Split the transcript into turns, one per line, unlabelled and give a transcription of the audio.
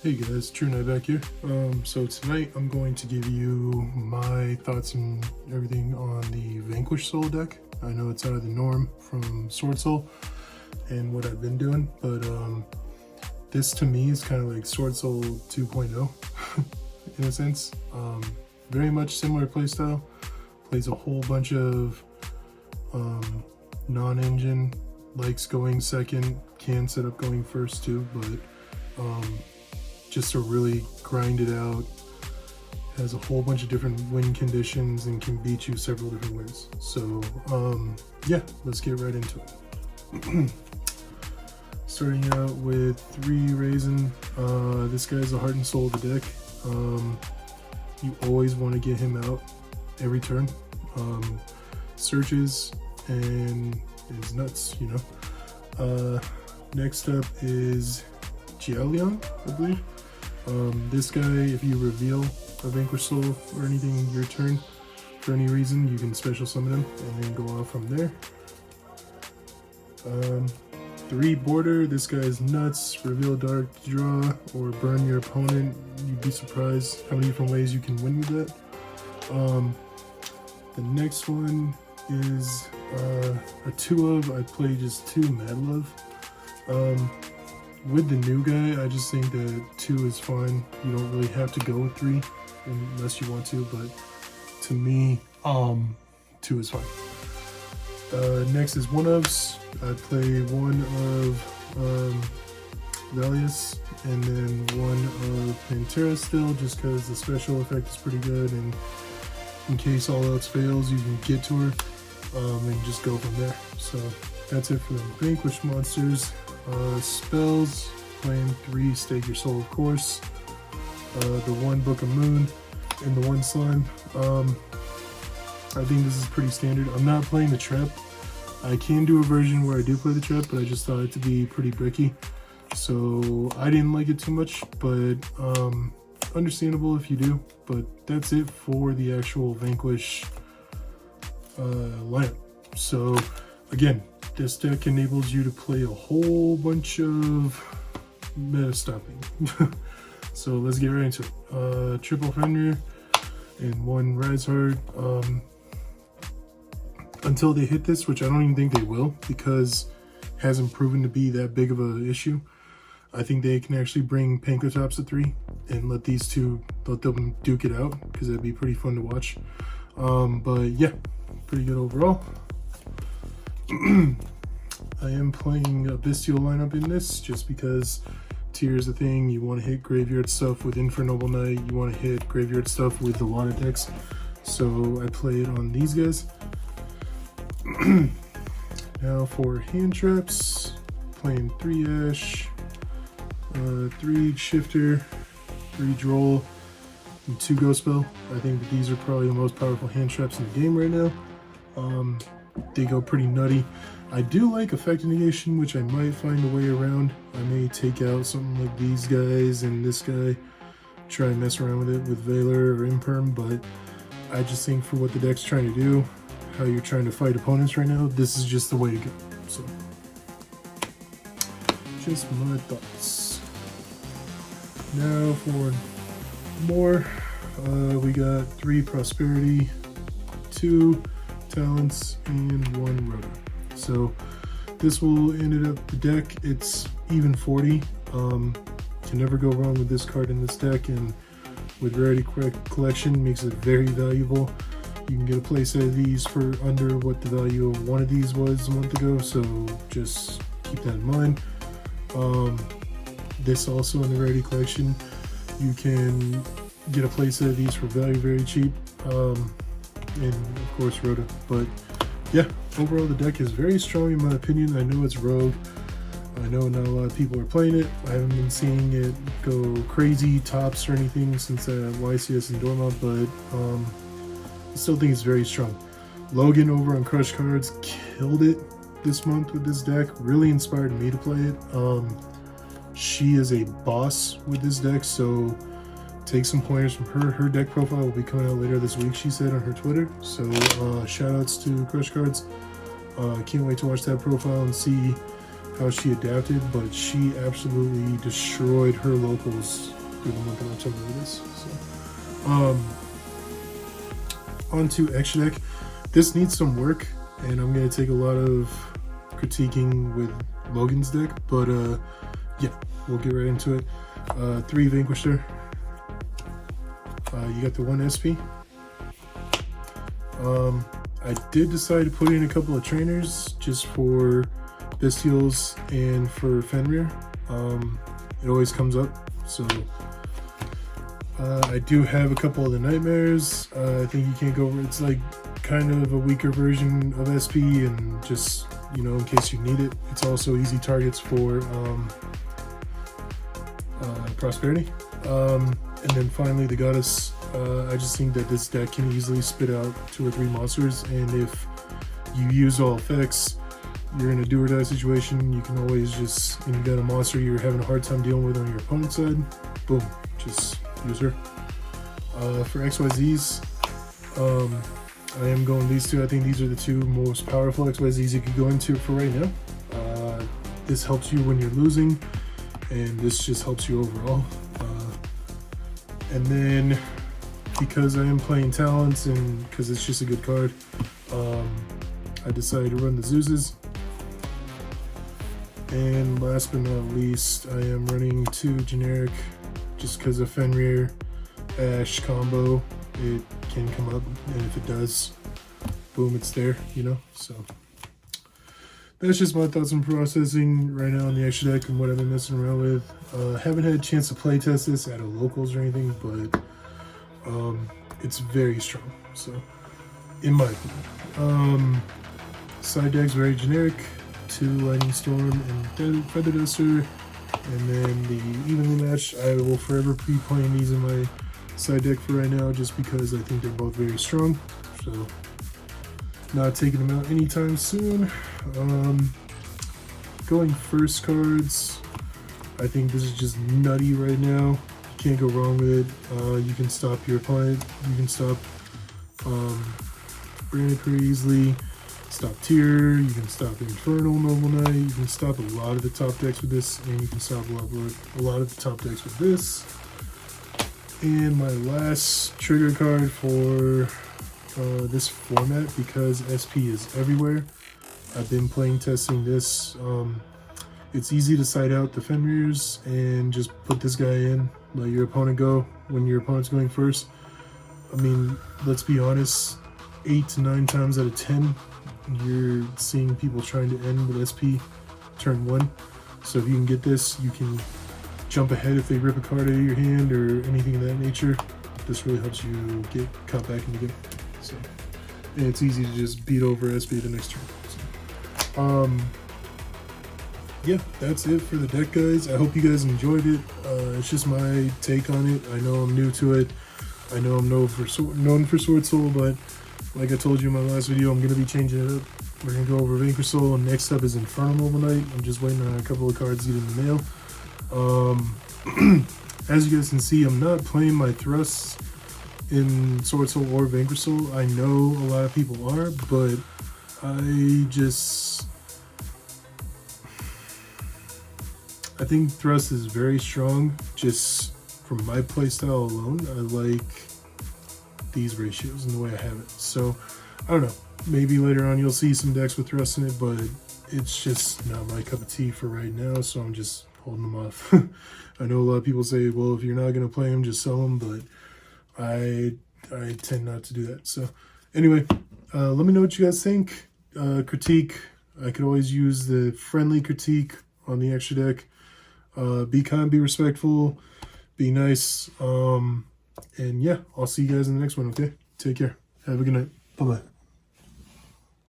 Hey guys, True Knight back here. So tonight I'm going to give you my thoughts and everything on the Vanquish Soul deck. I know it's out of the norm from Sword Soul and what I've been doing, but this to me is kind of like Sword Soul 2.0 in a sense. Very much similar playstyle. Plays a whole bunch of non-engine, likes going second, can set up going first too, but just to really grind it out, has a whole bunch of different win conditions and can beat you several different ways. So yeah, let's get right into it. Starting out with 3 Raisin. This guy's the heart and soul of the deck. You always want to get him out every turn. Searches and is nuts, you know. Next up is Yugioh, I believe. This guy, if you reveal a Vanquish Soul or anything your turn for any reason, you can special summon him and then go off from there. 3 Border. This guy is nuts. Reveal Dark, draw, or burn your opponent. You'd be surprised how many different ways you can win with that. The next one is a 2 of. I play just 2 Mad Love. With the new guy, I just think that 2 is fine. You don't really have to go with 3 unless you want to, but to me, 2 is fine. Next is 1-ofs. I play 1 of Valius and then 1 of Pantera still, just because the special effect is pretty good, and in case all else fails, you can get to her and just go from there. So that's it for the Vanquish monsters. Spells, playing 3 Stake Your Soul, of course. The 1 Book of Moon and the 1 Slime. I think this is pretty standard. I'm not playing the trap. I can do a version where I do play the trap, but I just thought it to be pretty bricky, so I didn't like it too much, but understandable if you do. But that's it for the actual Vanquish lineup. So again, this deck enables you to play a whole bunch of meta stopping. So let's get right into it. Triple Fenrir and 1 Rise Hard. Until they hit this, which I don't even think they will, because it hasn't proven to be that big of an issue. I think they can actually bring Pankotops to 3 and let these 2, let them duke it out, because that'd be pretty fun to watch. But yeah, pretty good overall. I am playing a Bestial lineup in this, just because tier is a thing. You want to hit graveyard stuff with Infernoble Knight, you want to hit graveyard stuff with the water decks. So I play it on these guys. Now for hand traps, playing 3 Ash, 3 Shifter, 3 Droll, and 2 Ghost Spell. I think that these are probably the most powerful hand traps in the game right now. They go pretty nutty. I do like Effect Negation, which I might find a way around. I may take out something like these guys and this guy, try and mess around with it with Valor or Imperm, but I just think for what the deck's trying to do, how you're trying to fight opponents right now, this is just the way to go. So, just my thoughts. Now for more, we got 3 Prosperity, 2 Talents, and 1 Rota. So this will end up the deck. It's even 40. Can never go wrong with this card in this deck, and with Rarity Collection makes it very valuable. You can get a playset of these for under what the value of one of these was a month ago, so just keep that in mind. This also in the Rarity Collection, you can get a playset of these for very cheap, and of course Rota. But yeah, overall the deck is very strong in my opinion. I know it's rogue. I know not a lot of people are playing it. I haven't been seeing it go crazy tops or anything since YCS and Dorma, but I still think it's very strong. Logan over on Crush Cards killed it this month with this deck. Really inspired me to play it. She is a boss with this deck, so take some pointers from her. Her deck profile will be coming out later this week, she said on her Twitter. So shout outs to Crush Cards. Can't wait to watch that profile and see how she adapted, but she absolutely destroyed her locals through the month of October with this. So, on to extra deck. This needs some work, and I'm gonna take a lot of critiquing with Logan's deck, but yeah, we'll get right into it. 3 Vanquish there. You got the 1 SP. I did decide to put in a couple of trainers just for Bestials and for Fenrir. It always comes up, so I do have a couple of the Nightmares. I think you can't go over. It's like kind of a weaker version of SP, and just, you know, in case you need it. It's also easy targets for Prosperity. And then finally the Goddess. I just think that this deck can easily spit out 2 or 3 monsters, and if you use all effects, you're in a do or die situation, you can always just, and you got a monster you're having a hard time dealing with on your opponent's side, boom, just use her. For XYZs, I am going these 2. I think these are the 2 most powerful XYZs you could go into for right now. This helps you when you're losing, and this just helps you overall. And then, because I am playing Talents and because it's just a good card, I decided to run the Zeus's. And last but not least, I am running 2 generic, just because of Fenrir Ash combo. It can come up, and if it does, boom, it's there, you know. So that's just my thoughts and processing right now on the extra deck and what I've been messing around with. Haven't had a chance to play test this at a locals or anything, but it's very strong. So, in my opinion, side deck's very generic. 2 Lightning Storm and Feather Duster, and then the evenly matched. I will forever be playing these in my side deck for right now, just because I think they're both very strong. So, not taking them out anytime soon. Going first cards, I think this is just nutty right now. You can't go wrong with it. You can stop your opponent. You can stop Brandon pretty easily. Stop Tier. You can stop Infernal Noble Knight. You can stop a lot of the top decks with this, and you can stop a lot of the top decks with this. And my last trigger card for this format, because SP is everywhere. I've been playing testing this. It's easy to side out the Fenrirs and just put this guy in, let your opponent go when your opponent's going first. I mean, let's be honest, 8 to 9 times out of 10, you're seeing people trying to end with SP turn 1. So if you can get this, you can jump ahead if they rip a card out of your hand or anything of that nature. This really helps you get caught back in the game. So, and it's easy to just beat over SP the next turn. So, yeah, that's it for the deck, guys. I hope you guys enjoyed it. It's just my take on it. I know I'm new to it. I know I'm known for Sword Soul, but like I told you in my last video, I'm going to be changing it up. We're going to go over Vanquish Soul, and next up is Infernal Noble Knight. I'm just waiting on a couple of cards to get in the mail. As you guys can see, I'm not playing my thrusts in Sword Soul or Vanquish Soul. I know a lot of people are, but I think thrust is very strong. Just from my playstyle alone, I like these ratios and the way I have it. So I don't know, maybe later on you'll see some decks with thrust in it, but it's just not my cup of tea for right now, so I'm just holding them off. I know a lot of people say, well, if you're not going to play them, just sell them, but I tend not to do that. So anyway, let me know what you guys think. Critique, I could always use the friendly critique on the extra deck. Be kind, be respectful, be nice. And yeah, I'll see you guys in the next one, okay? Take care. Have a good night. Bye-bye.